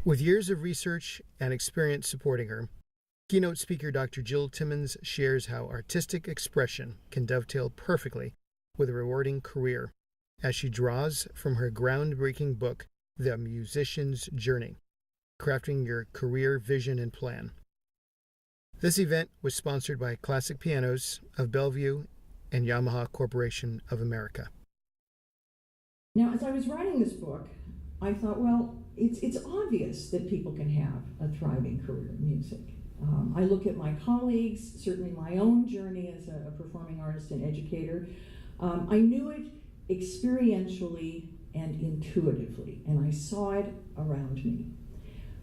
With years of research and experience supporting her, keynote speaker Dr. Jill Timmons shares how artistic expression can dovetail perfectly with a rewarding career as she draws from her groundbreaking book, The Musician's Journey, Crafting Your Career Vision and Plan. This event was sponsored by Classic Pianos of Bellevue and Yamaha Corporation of America. Now, as I was writing this book, I thought, well, it's obvious that people can have a thriving career in music. I look at my colleagues, certainly my own journey as a performing artist and educator. I knew it experientially and intuitively, and I saw it around me.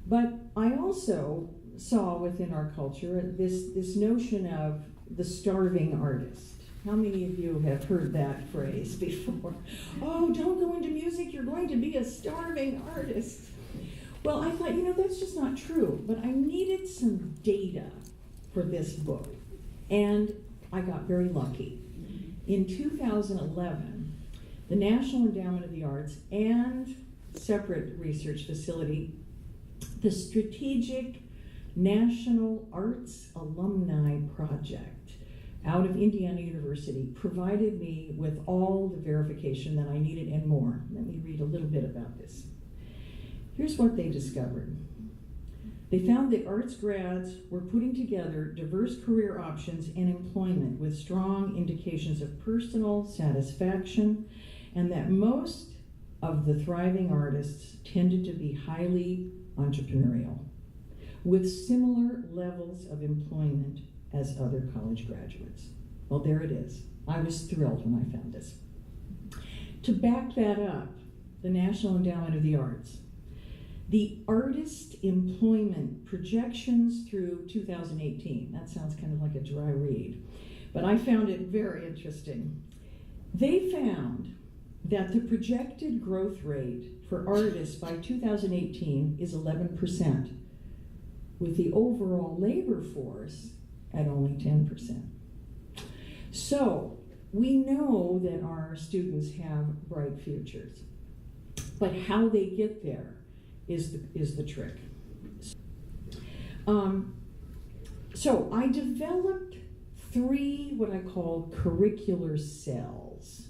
But I also saw within our culture this notion of the starving artist. How many of you have heard that phrase before? Oh, don't go into music, you're going to be a starving artist. Well, I thought, that's just not true, but I needed some data for this book, and I got very lucky. In 2011, the National Endowment of the Arts and separate research facility, the Strategic National Arts Alumni Project out of Indiana University provided me with all the verification that I needed and more. Let me read a little bit about this. Here's what they discovered. They found that arts grads were putting together diverse career options and employment with strong indications of personal satisfaction, and that most of the thriving artists tended to be highly entrepreneurial, with similar levels of employment as other college graduates. Well, there it is. I was thrilled when I found this. To back that up, the National Endowment of the Arts, the artist employment projections through 2018. That sounds kind of like a dry read, but I found it very interesting. They found that the projected growth rate for artists by 2018 is 11%, with the overall labor force at only 10%. So we know that our students have bright futures, but how they get there is the trick. So I developed 3 what I call curricular cells.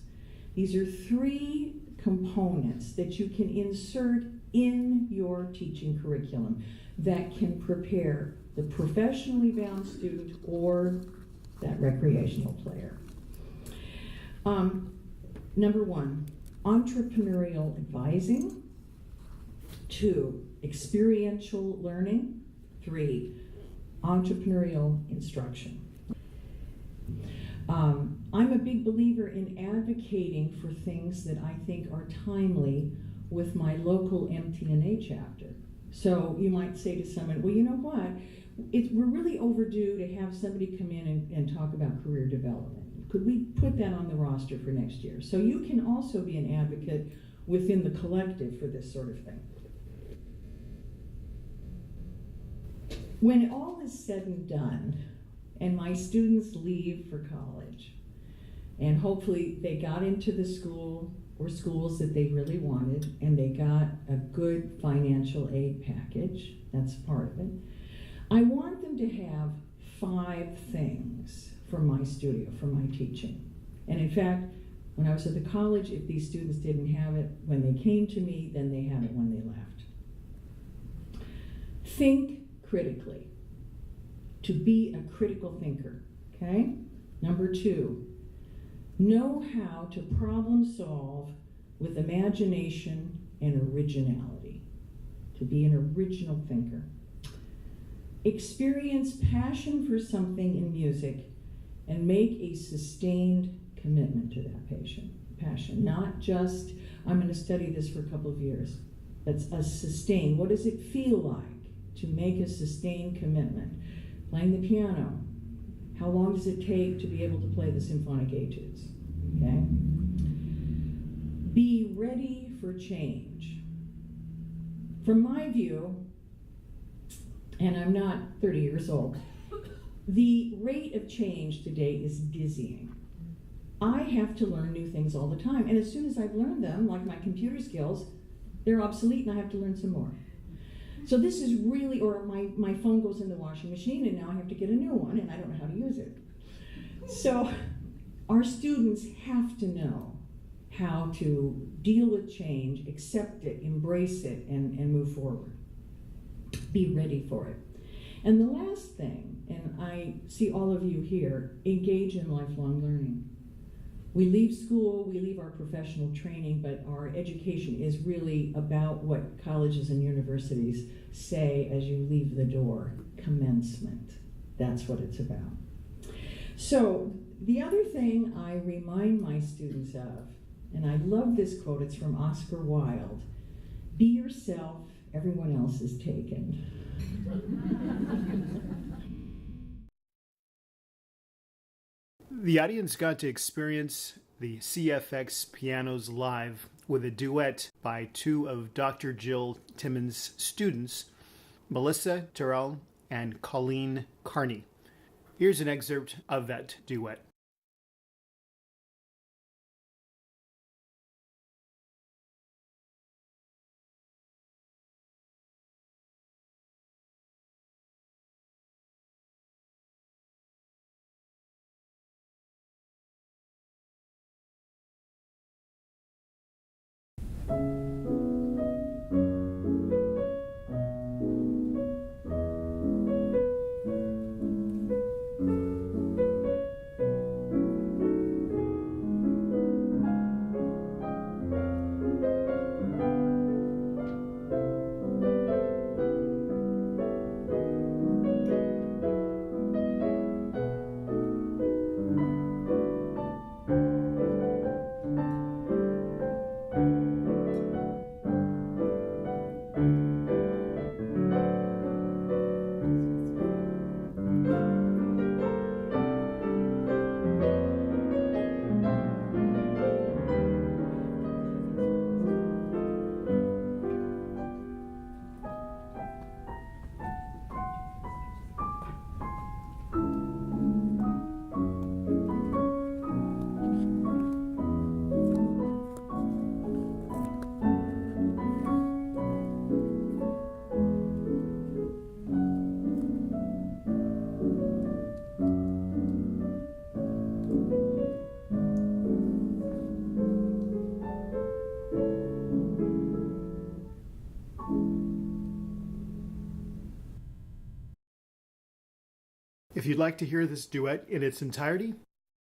These are 3 components that you can insert in your teaching curriculum that can prepare the professionally bound student or that recreational player. Number 1, entrepreneurial advising. 2, experiential learning. 3, entrepreneurial instruction. I'm a big believer in advocating for things that I think are timely with my local MTNA chapter. So you might say to someone, well, you know what? We're really overdue to have somebody come in and talk about career development. Could we put that on the roster for next year? So you can also be an advocate within the collective for this sort of thing. When all is said and done, and my students leave for college, and hopefully they got into the school or schools that they really wanted, and they got a good financial aid package, that's part of it, I want them to have 5 things from my studio, from my teaching. And in fact, when I was at the college, if these students didn't have it when they came to me, then they had it when they left. Think critically. To be a critical thinker, okay? Number 2, know how to problem solve with imagination and originality. To be an original thinker. Experience passion for something in music and make a sustained commitment to that passion. Not just, I'm going to study this for a couple of years. That's a sustained. What does it feel like to make a sustained commitment? Playing the piano. How long does it take to be able to play the symphonic etudes? Okay? Be ready for change. From my view, and I'm not 30 years old, the rate of change today is dizzying. I have to learn new things all the time, and as soon as I've learned them, like my computer skills, they're obsolete and I have to learn some more. So this is really, or my phone goes in the washing machine and now I have to get a new one and I don't know how to use it. So our students have to know how to deal with change, accept it, embrace it, and move forward. Be ready for it. And the last thing, and I see all of you here, engage in lifelong learning. We leave school, we leave our professional training, but our education is really about what colleges and universities say as you leave the door, commencement. That's what it's about. So the other thing I remind my students of, and I love this quote, it's from Oscar Wilde, be yourself, everyone else is taken. The audience got to experience the CFX pianos live with a duet by two of Dr. Jill Timmons' students, Melissa Terrell and Colleen Carney. Here's an excerpt of that duet. If you'd like to hear this duet in its entirety,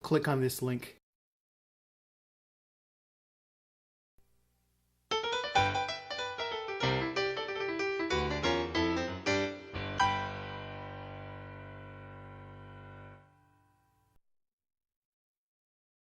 click on this link